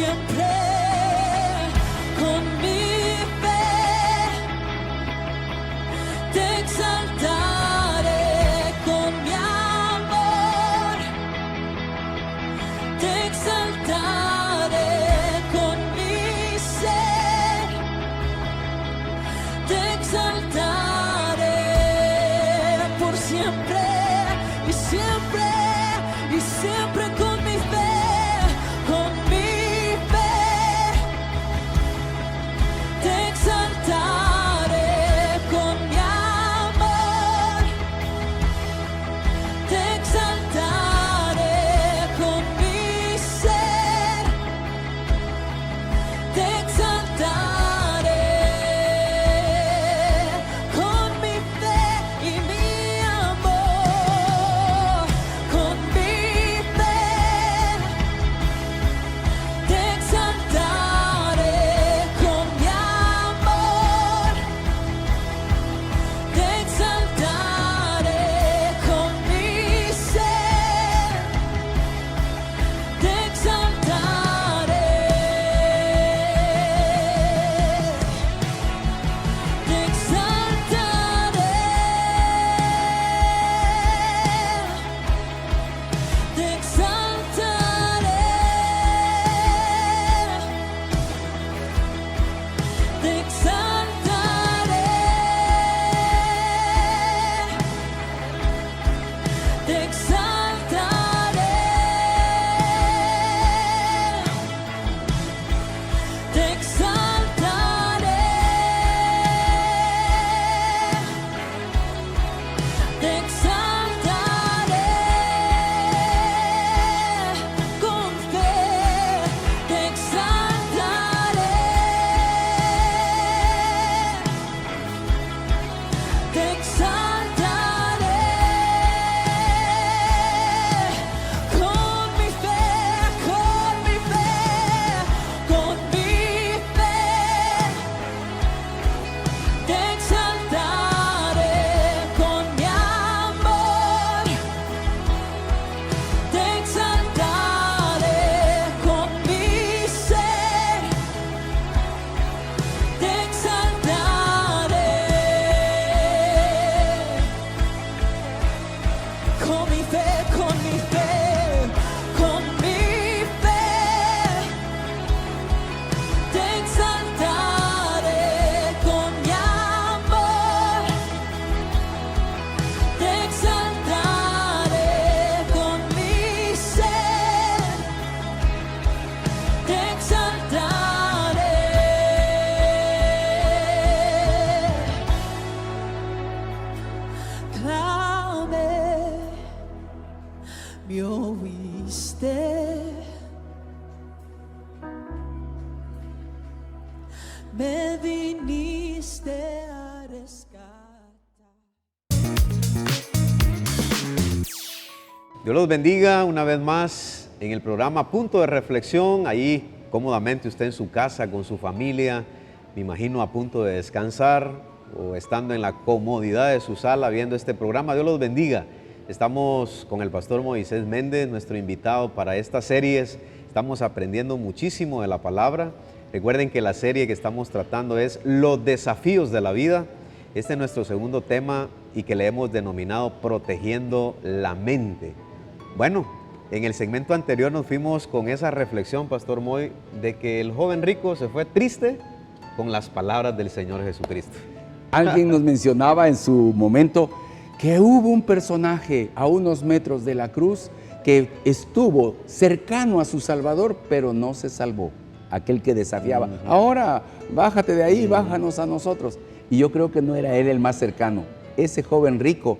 [SPEAKER 6] siempre. Con mi fe te exaltaré, con mi amor te exaltaré, con mi ser te exaltaré por siempre y siempre y siempre. Con mi fe, con mi fe te exaltaré, con mi amor te exaltaré, con mi ser te exaltaré, con mi fe y mi amor, con mi fe te exaltaré, con mi amor te exaltaré, con mi ser te exaltaré, te exaltaré, te exaltaré, te exaltaré, te exaltaré, te exaltaré, te exaltaré, con fe te exaltaré, te exaltaré, con mi fe, con mi fe, con mi fe te exaltaré, con mi amor te exaltaré, con mi ser te exaltaré, con mi fe, con mi fe, con mi fe te exaltaré, con mi amor te exaltaré, con mi ser te exaltaré. Clamé, me oíste, me viniste a rescatar.
[SPEAKER 2] Dios los bendiga una vez más en el programa Punto de Reflexión, ahí cómodamente usted en su casa con su familia, me imagino a punto de descansar o estando en la comodidad de su sala viendo este programa. Dios los bendiga. Estamos con el pastor Moisés Méndez, nuestro invitado para estas series. Estamos aprendiendo muchísimo de la palabra. Recuerden que la serie que estamos tratando es los desafíos de la vida. Este es nuestro segundo tema y que le hemos denominado Protegiendo la Mente. Bueno, en el segmento anterior nos fuimos con esa reflexión, Pastor Moy, de que el joven rico se fue triste con las palabras del Señor Jesucristo.
[SPEAKER 3] Alguien nos mencionaba en su momento que hubo un personaje a unos metros de la cruz que estuvo cercano a su Salvador, pero no se salvó. Aquel que desafiaba, ahora bájate de ahí, bájanos a nosotros. Y yo creo que no era él el más cercano. Ese joven rico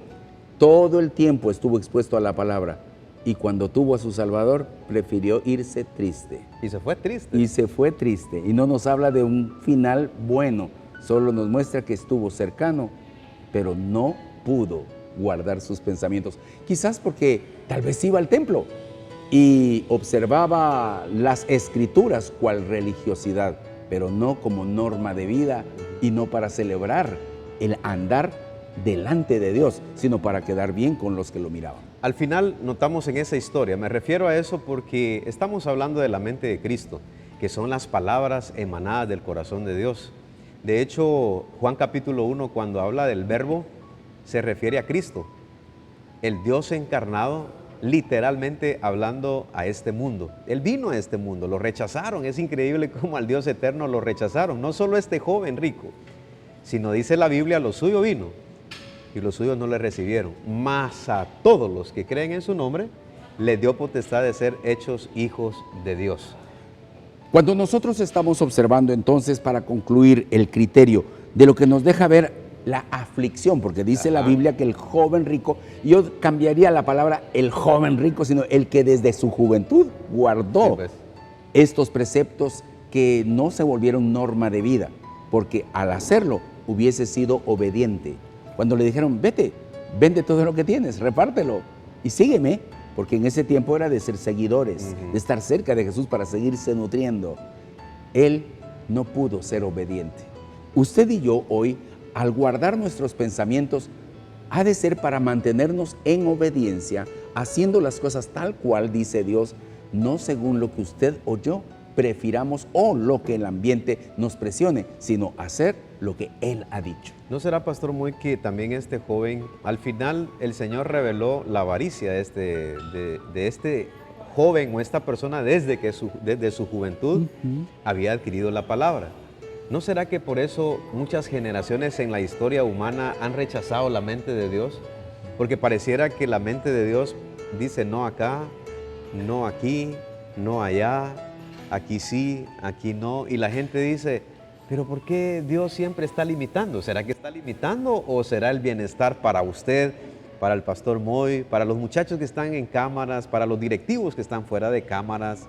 [SPEAKER 3] todo el tiempo estuvo expuesto a la palabra. Y cuando tuvo a su Salvador, prefirió irse triste.
[SPEAKER 2] Y se fue triste.
[SPEAKER 3] Y se fue triste. Y no nos habla de un final bueno, solo nos muestra que estuvo cercano, pero no pudo guardar sus pensamientos. Quizás porque tal vez iba al templo y observaba las escrituras cual religiosidad, pero no como norma de vida y no para celebrar el andar delante de Dios, sino para quedar bien con los que lo miraban.
[SPEAKER 2] Al final notamos en esa historia, me refiero a eso porque estamos hablando de la mente de Cristo que son las palabras emanadas del corazón de Dios. De hecho, Juan capítulo 1, cuando habla del verbo, se refiere a Cristo, el Dios encarnado, literalmente hablando a este mundo. Él vino a este mundo, lo rechazaron. Es increíble cómo al Dios eterno lo rechazaron. No solo este joven rico, sino dice la Biblia, lo suyo vino y los suyos no le recibieron. Mas a todos los que creen en su nombre, les dio potestad de ser hechos hijos de Dios.
[SPEAKER 3] Cuando nosotros estamos observando entonces, para concluir, el criterio de lo que nos deja ver la aflicción, porque dice la Biblia que el joven rico, yo cambiaría la palabra el joven rico, sino el que desde su juventud guardó
[SPEAKER 2] Sí, pues.
[SPEAKER 3] estos preceptos que no se volvieron norma de vida, porque al hacerlo hubiese sido obediente. Cuando le dijeron, vete, vende todo lo que tienes, repártelo y sígueme, porque en ese tiempo era de ser seguidores, de estar cerca de Jesús para seguirse nutriendo. Él no pudo ser obediente. Usted y yo hoy, al guardar nuestros pensamientos, ha de ser para mantenernos en obediencia, haciendo las cosas tal cual dice Dios, no según lo que usted o yo prefiramos o lo que el ambiente nos presione, sino hacer lo que Él ha dicho.
[SPEAKER 2] ¿No será, Pastor Moy, que también este joven, al final el Señor reveló la avaricia de este joven o esta persona desde su juventud había adquirido la palabra? ¿No será que por eso muchas generaciones en la historia humana han rechazado la mente de Dios? Porque pareciera que la mente de Dios dice no acá, no aquí, no allá, aquí sí, aquí no. Y la gente dice, pero ¿por qué Dios siempre está limitando? ¿Será que está limitando o será el bienestar para usted, para el Pastor Moy, para los muchachos que están en cámaras, para los directivos que están fuera de cámaras?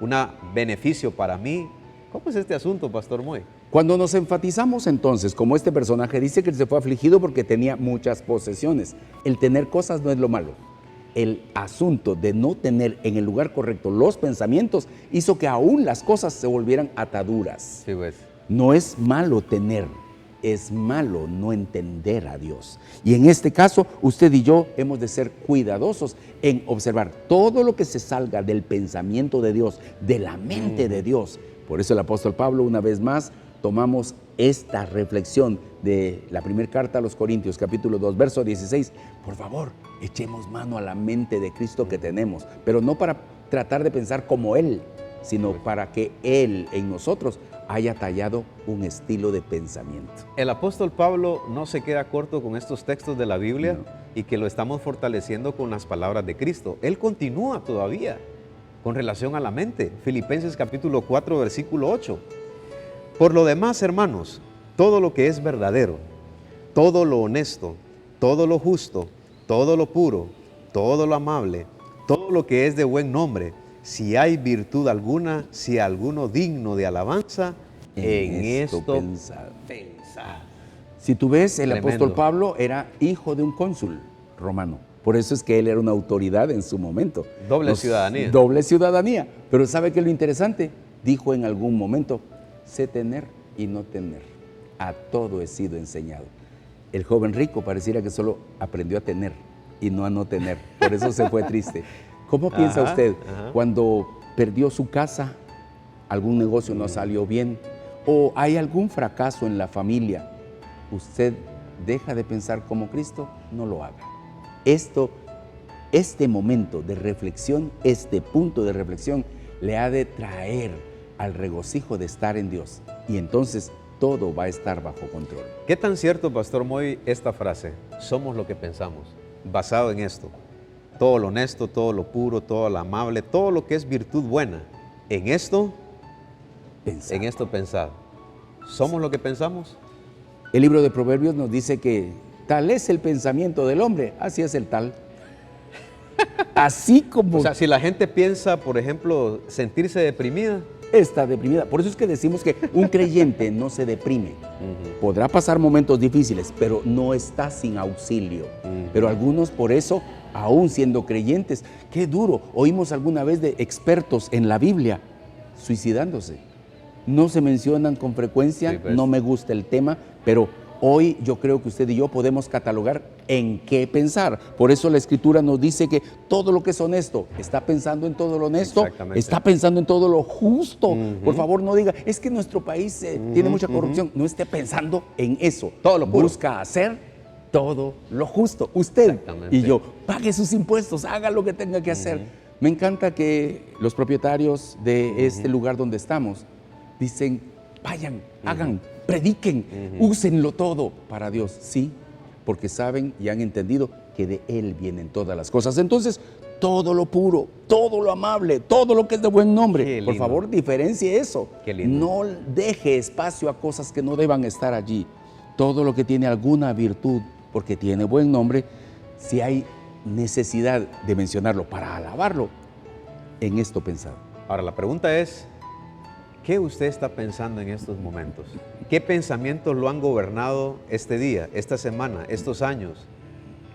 [SPEAKER 2] ¿Un beneficio para mí? ¿Cómo es este asunto, Pastor Moy?
[SPEAKER 3] Cuando nos enfatizamos entonces, como este personaje dice que se fue afligido porque tenía muchas posesiones, el tener cosas no es lo malo. El asunto de no tener en el lugar correcto los pensamientos hizo que aún las cosas se volvieran ataduras.
[SPEAKER 2] Sí, pues.
[SPEAKER 3] No es malo tener, es malo no entender a Dios. Y en este caso, usted y yo hemos de ser cuidadosos en observar todo lo que se salga del pensamiento de Dios, de la mente de Dios. Por eso el apóstol Pablo, una vez más, tomamos esta reflexión de la primera carta a los Corintios, capítulo 2, verso 16. Por favor, echemos mano a la mente de Cristo que tenemos, pero no para tratar de pensar como Él, sino para que Él en nosotros haya tallado un estilo de pensamiento.
[SPEAKER 2] El apóstol Pablo no se queda corto con estos textos de la Biblia y que lo estamos fortaleciendo con las palabras de Cristo. Él continúa todavía con relación a la mente. Filipenses capítulo 4, versículo 8. Por lo demás, hermanos, todo lo que es verdadero, todo lo honesto, todo lo justo, todo lo puro, todo lo amable, todo lo que es de buen nombre, si hay virtud alguna, si alguno digno de alabanza, en esto
[SPEAKER 3] pensad.
[SPEAKER 2] pensad.
[SPEAKER 3] Si tú ves, el
[SPEAKER 2] Tremendo.
[SPEAKER 3] apóstol Pablo era hijo de un cónsul romano. Por eso es que él era una autoridad en su momento.
[SPEAKER 2] Doble ciudadanía.
[SPEAKER 3] Doble ciudadanía. Pero ¿sabe qué es lo interesante? Dijo en algún momento, sé tener y no tener. A todo he sido enseñado. El joven rico pareciera que solo aprendió a tener y no a no tener. Por eso se fue triste. ¿Cómo piensa usted cuando perdió su casa, algún negocio no salió bien o hay algún fracaso en la familia? Usted deja de pensar como Cristo, no lo haga. Este momento de reflexión, este punto de reflexión, le ha de traer al regocijo de estar en Dios. Y entonces todo va a estar bajo control.
[SPEAKER 2] ¿Qué tan cierto, Pastor Moy, esta frase? Somos lo que pensamos, basado en esto. Todo lo honesto, todo lo puro, todo lo amable, todo lo que es virtud buena. En esto pensad. ¿Somos lo que pensamos?
[SPEAKER 3] El libro de Proverbios nos dice que tal es el pensamiento del hombre, así es el tal. Así como
[SPEAKER 2] O sea, si la gente piensa, por ejemplo, sentirse deprimida,
[SPEAKER 3] está deprimida. Por eso es que decimos que un creyente no se deprime. Podrá pasar momentos difíciles, pero no está sin auxilio. Pero algunos por eso, aún siendo creyentes, qué duro. Oímos alguna vez de expertos en la Biblia suicidándose. No se mencionan con frecuencia,
[SPEAKER 2] Sí, pues.
[SPEAKER 3] no me gusta el tema, pero Hoy yo creo que usted y yo podemos catalogar en qué pensar. Por eso la Escritura nos dice que todo lo que es honesto, está pensando en todo lo honesto,
[SPEAKER 2] Exactamente.
[SPEAKER 3] está pensando en todo lo justo. Por favor, no diga, es que nuestro país tiene mucha corrupción. No esté pensando en eso.
[SPEAKER 2] Todo lo puro.
[SPEAKER 3] Busca hacer todo lo justo. Usted
[SPEAKER 2] Exactamente.
[SPEAKER 3] y yo, pague sus impuestos, haga lo que tenga que hacer. Me encanta que los propietarios de este lugar donde estamos dicen, vayan, hagan, prediquen, úsenlo todo para Dios. Sí, porque saben y han entendido que de Él vienen todas las cosas. Entonces, todo lo puro, todo lo amable, todo lo que es de buen nombre,
[SPEAKER 2] Qué
[SPEAKER 3] por
[SPEAKER 2] lindo.
[SPEAKER 3] favor, diferencie eso.
[SPEAKER 2] Qué lindo.
[SPEAKER 3] No deje espacio a cosas que no deban estar allí. Todo lo que tiene alguna virtud, porque tiene buen nombre, si hay necesidad de mencionarlo para alabarlo, en esto pensad.
[SPEAKER 2] Ahora, la pregunta es, ¿qué usted está pensando en estos momentos? ¿Qué pensamientos lo han gobernado este día, esta semana, estos años?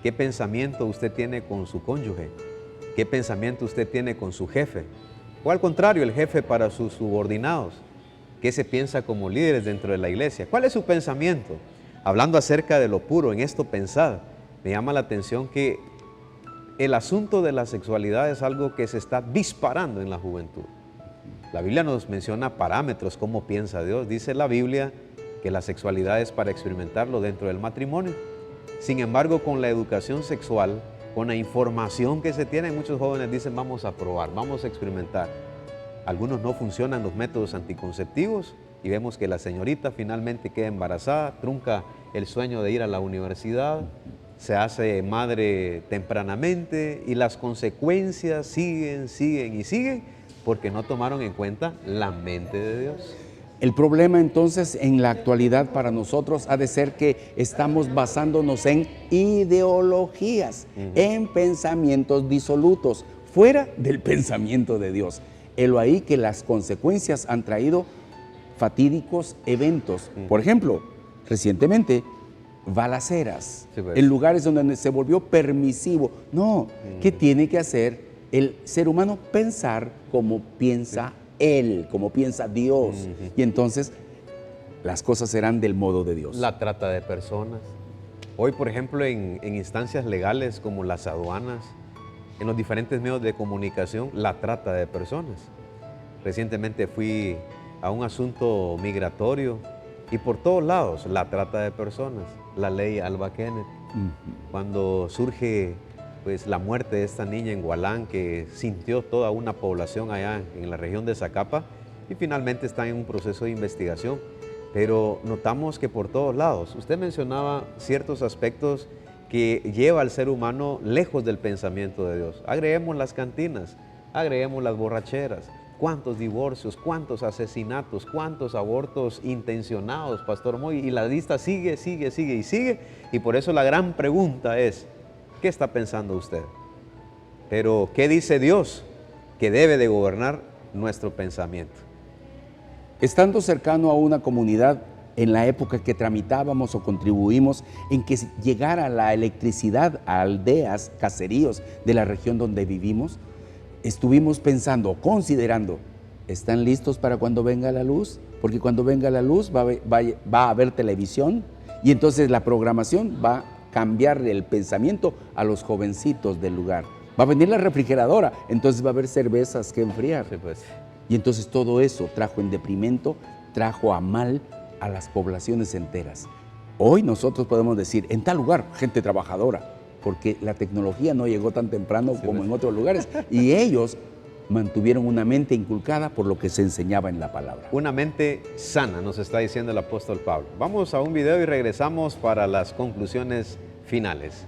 [SPEAKER 2] ¿Qué pensamiento usted tiene con su cónyuge? ¿Qué pensamiento usted tiene con su jefe? O al contrario, el jefe para sus subordinados. ¿Qué se piensa como líderes dentro de la iglesia? ¿Cuál es su pensamiento? Hablando acerca de lo puro, en esto pensad, me llama la atención que el asunto de la sexualidad es algo que se está disparando en la juventud. La Biblia nos menciona parámetros, cómo piensa Dios. Dice la Biblia que la sexualidad es para experimentarlo dentro del matrimonio. Sin embargo, con la educación sexual, con la información que se tiene, muchos jóvenes dicen vamos a probar, vamos a experimentar. Algunos no funcionan los métodos anticonceptivos y vemos que la señorita finalmente queda embarazada, trunca el sueño de ir a la universidad, se hace madre tempranamente y las consecuencias siguen porque no tomaron en cuenta la mente de Dios.
[SPEAKER 3] El problema entonces en la actualidad para nosotros ha de ser que estamos basándonos en ideologías, en pensamientos disolutos, fuera del pensamiento de Dios. Helo ahí que las consecuencias han traído fatídicos eventos. Por ejemplo, recientemente, balaceras,
[SPEAKER 2] Sí, pues.
[SPEAKER 3] en lugares donde se volvió permisivo. No, ¿qué tiene que hacer el ser humano? Pensar como piensa Él, como piensa Dios. Y entonces las cosas serán del modo de Dios.
[SPEAKER 2] La trata de personas. Hoy, por ejemplo, en instancias legales como las aduanas, en los diferentes medios de comunicación, la trata de personas. Recientemente fui a un asunto migratorio y por todos lados la trata de personas, la ley Alba Kenneth. Cuando surge pues, la muerte de esta niña en Gualán que sintió toda una población allá en la región de Zacapa y finalmente está en un proceso de investigación. Pero notamos que por todos lados, usted mencionaba ciertos aspectos que lleva al ser humano lejos del pensamiento de Dios. Agreguemos las cantinas, agreguemos las borracheras, cuántos divorcios, cuántos asesinatos, cuántos abortos intencionados, Pastor Moy, y la lista sigue. Y por eso la gran pregunta es, ¿qué está pensando usted? Pero, ¿qué dice Dios que debe de gobernar nuestro pensamiento?
[SPEAKER 3] Estando cercano a una comunidad en la época que tramitábamos o contribuimos en que llegara la electricidad a aldeas, caseríos de la región donde vivimos, estuvimos pensando, considerando, ¿están listos para cuando venga la luz? Porque cuando venga la luz va a haber televisión y entonces la programación va a cambiar el pensamiento a los jovencitos del lugar. Va a venir la refrigeradora, entonces va a haber cervezas que enfriar.
[SPEAKER 2] Sí, pues.
[SPEAKER 3] Y entonces todo eso trajo en deprimento, trajo a mal a las poblaciones enteras. Hoy nosotros podemos decir, en tal lugar, gente trabajadora, porque la tecnología no llegó tan temprano como en otros lugares. Y ellos mantuvieron una mente inculcada por lo que se enseñaba en la palabra.
[SPEAKER 2] Una mente sana, nos está diciendo el apóstol Pablo. Vamos a un video y regresamos para las conclusiones finales.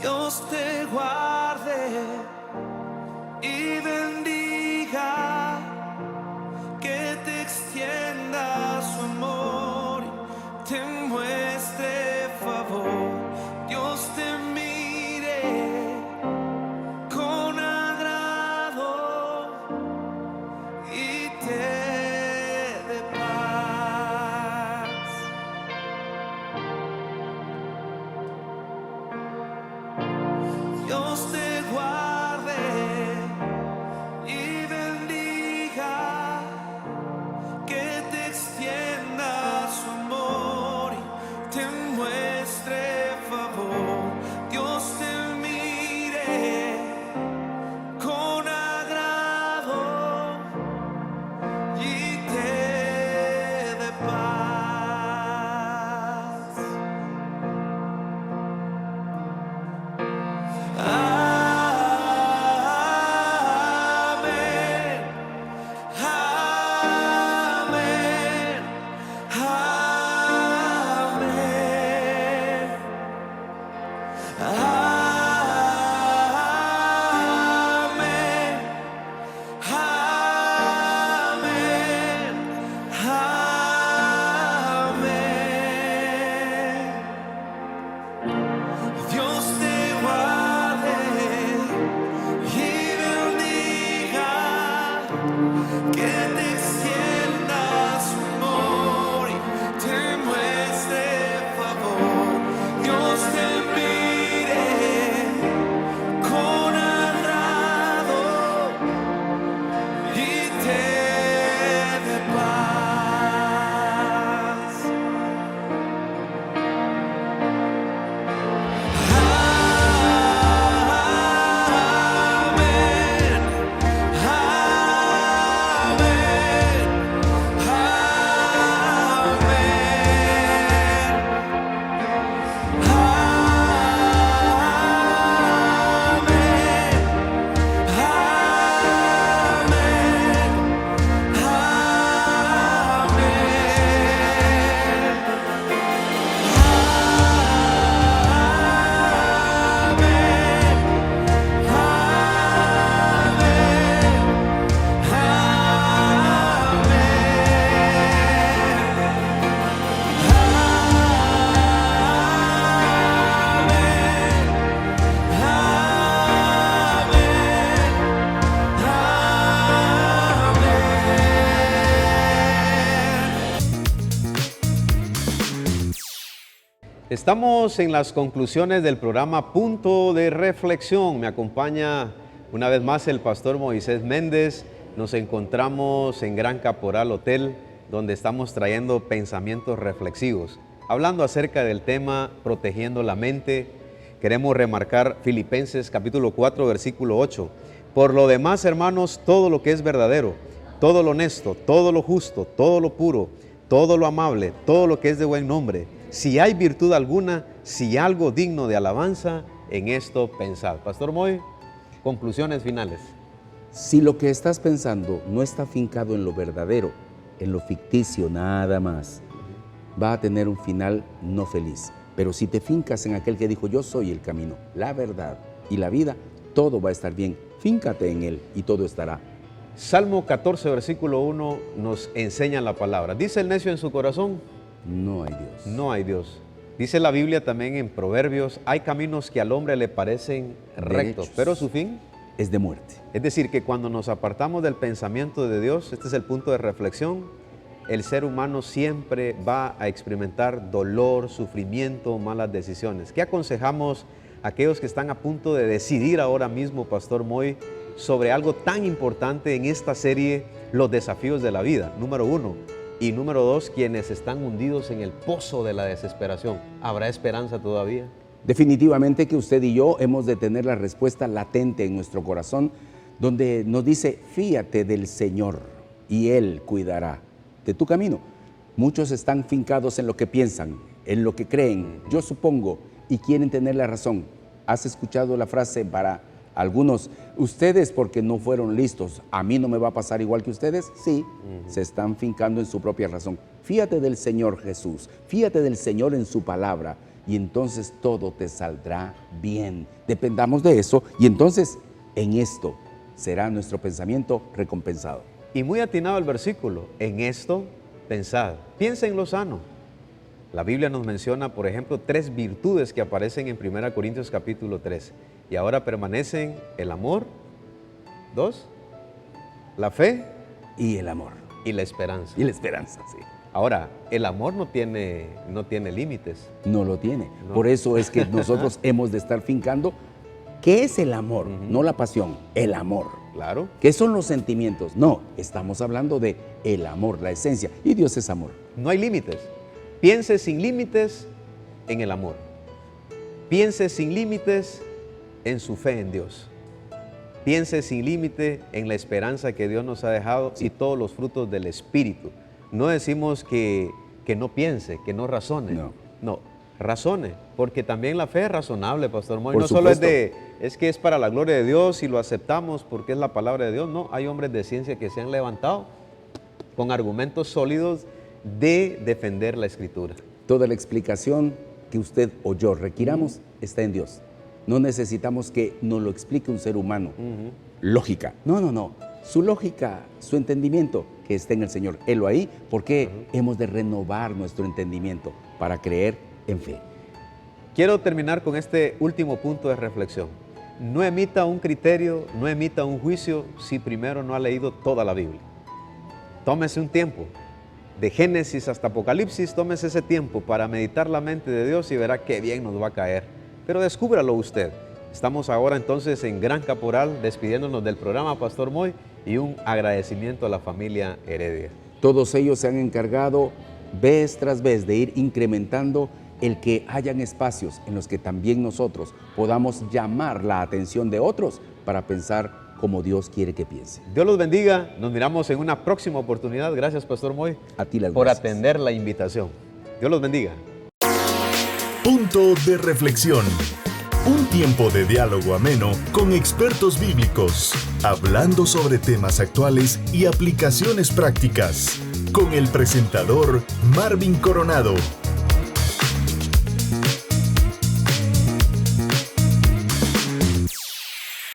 [SPEAKER 4] Dios te guarde y bendiga, que te extienda su amor, te muestre favor. Dios te mire con agrado y te
[SPEAKER 2] Estamos en las conclusiones del programa Punto de Reflexión. Me acompaña una vez más el pastor Moisés Méndez. Nos encontramos en Gran Caporal Hotel, donde estamos trayendo pensamientos reflexivos, hablando acerca del tema protegiendo la mente. Queremos remarcar Filipenses capítulo 4, versículo 8. Por lo demás, hermanos, todo lo que es verdadero, todo lo honesto, todo lo justo, todo lo puro, todo lo amable, todo lo que es de buen nombre, si hay virtud alguna, si algo digno de alabanza, en esto pensad. Pastor Moy, conclusiones finales.
[SPEAKER 3] Si lo que estás pensando no está fincado en lo verdadero, en lo ficticio nada más, va a tener un final no feliz. Pero si te fincas en aquel que dijo, yo soy el camino, la verdad y la vida, todo va a estar bien. Fíncate en él y todo estará.
[SPEAKER 2] Salmo 14, versículo 1 nos enseña la palabra. Dice el necio en su corazón,
[SPEAKER 3] no hay Dios.
[SPEAKER 2] no hay Dios. Dice la Biblia también en Proverbios, hay caminos que al hombre le parecen rectos,
[SPEAKER 3] Derechos.
[SPEAKER 2] pero su fin
[SPEAKER 3] Es de muerte.
[SPEAKER 2] es decir, que cuando nos apartamos del pensamiento de Dios, este es el punto de reflexión, el ser humano siempre va a experimentar dolor, sufrimiento, malas decisiones. ¿Qué aconsejamos a aquellos que están a punto de decidir ahora mismo, Pastor Moy, sobre algo tan importante en esta serie, los desafíos de la vida? Número 1. Y número 2, quienes están hundidos en el pozo de la desesperación. ¿Habrá esperanza todavía?
[SPEAKER 3] Definitivamente que usted y yo hemos de tener la respuesta latente en nuestro corazón, donde nos dice, fíate del Señor y Él cuidará de tu camino. Muchos están fincados en lo que piensan, en lo que creen, yo supongo, y quieren tener la razón. ¿Has escuchado la frase para algunos, ustedes porque no fueron listos, a mí no me va a pasar igual que ustedes? Sí, se están fincando en su propia razón. Fíate del Señor Jesús, fíate del Señor en su palabra, y entonces todo te saldrá bien. Dependamos de eso, y entonces en esto será nuestro pensamiento recompensado.
[SPEAKER 2] Y muy atinado el versículo, en esto pensad, piensa en lo sano. La Biblia nos menciona, por ejemplo, 3 virtudes que aparecen en 1 Corintios capítulo 3. Y ahora permanecen el amor, 2, la fe
[SPEAKER 3] Y el amor,
[SPEAKER 2] y la esperanza.
[SPEAKER 3] y la esperanza, sí.
[SPEAKER 2] Ahora, el amor no tiene límites.
[SPEAKER 3] No lo tiene.
[SPEAKER 2] No.
[SPEAKER 3] Por eso es que nosotros hemos de estar fincando. ¿Qué es el amor? No la pasión, el amor.
[SPEAKER 2] Claro.
[SPEAKER 3] ¿Qué son los sentimientos? No, estamos hablando de el amor, la esencia. Y Dios es amor.
[SPEAKER 2] No hay límites. Piense sin límites en el amor. Piense sin límites en su fe en Dios. Piense sin límite en la esperanza que Dios nos ha dejado y todos los frutos del Espíritu. No decimos que no piense, que no razone. No, razone, porque también la fe es razonable, Pastor Moy.
[SPEAKER 3] Por
[SPEAKER 2] No solo
[SPEAKER 3] supuesto.
[SPEAKER 2] es que es para la gloria de Dios y lo aceptamos porque es la palabra de Dios. No, hay hombres de ciencia que se han levantado con argumentos sólidos de defender la Escritura.
[SPEAKER 3] Toda la explicación que usted o yo requiramos está en Dios. No necesitamos que nos lo explique un ser humano. Lógica. No. Su lógica, su entendimiento, que está en el Señor. Helo ahí, porque hemos de renovar nuestro entendimiento para creer en fe.
[SPEAKER 2] Quiero terminar con este último punto de reflexión. No emita un criterio, no emita un juicio si primero no ha leído toda la Biblia. Tómese un tiempo. De Génesis hasta Apocalipsis, tómese ese tiempo para meditar la mente de Dios y verá qué bien nos va a caer. Pero descúbralo usted. Estamos ahora entonces en Gran Caporal, despidiéndonos del programa Pastor Moy y un agradecimiento a la familia Heredia.
[SPEAKER 3] Todos ellos se han encargado vez tras vez de ir incrementando el que hayan espacios en los que también nosotros podamos llamar la atención de otros para pensar como Dios quiere que piense.
[SPEAKER 2] Dios los bendiga. Nos miramos en una próxima oportunidad. Gracias, Pastor Moy,
[SPEAKER 3] A ti las
[SPEAKER 2] por
[SPEAKER 3] gracias.
[SPEAKER 2] atender la invitación. Dios los bendiga.
[SPEAKER 1] Punto de reflexión. Un tiempo de diálogo ameno con expertos bíblicos, hablando sobre temas actuales y aplicaciones prácticas. Con el presentador Marvin Coronado.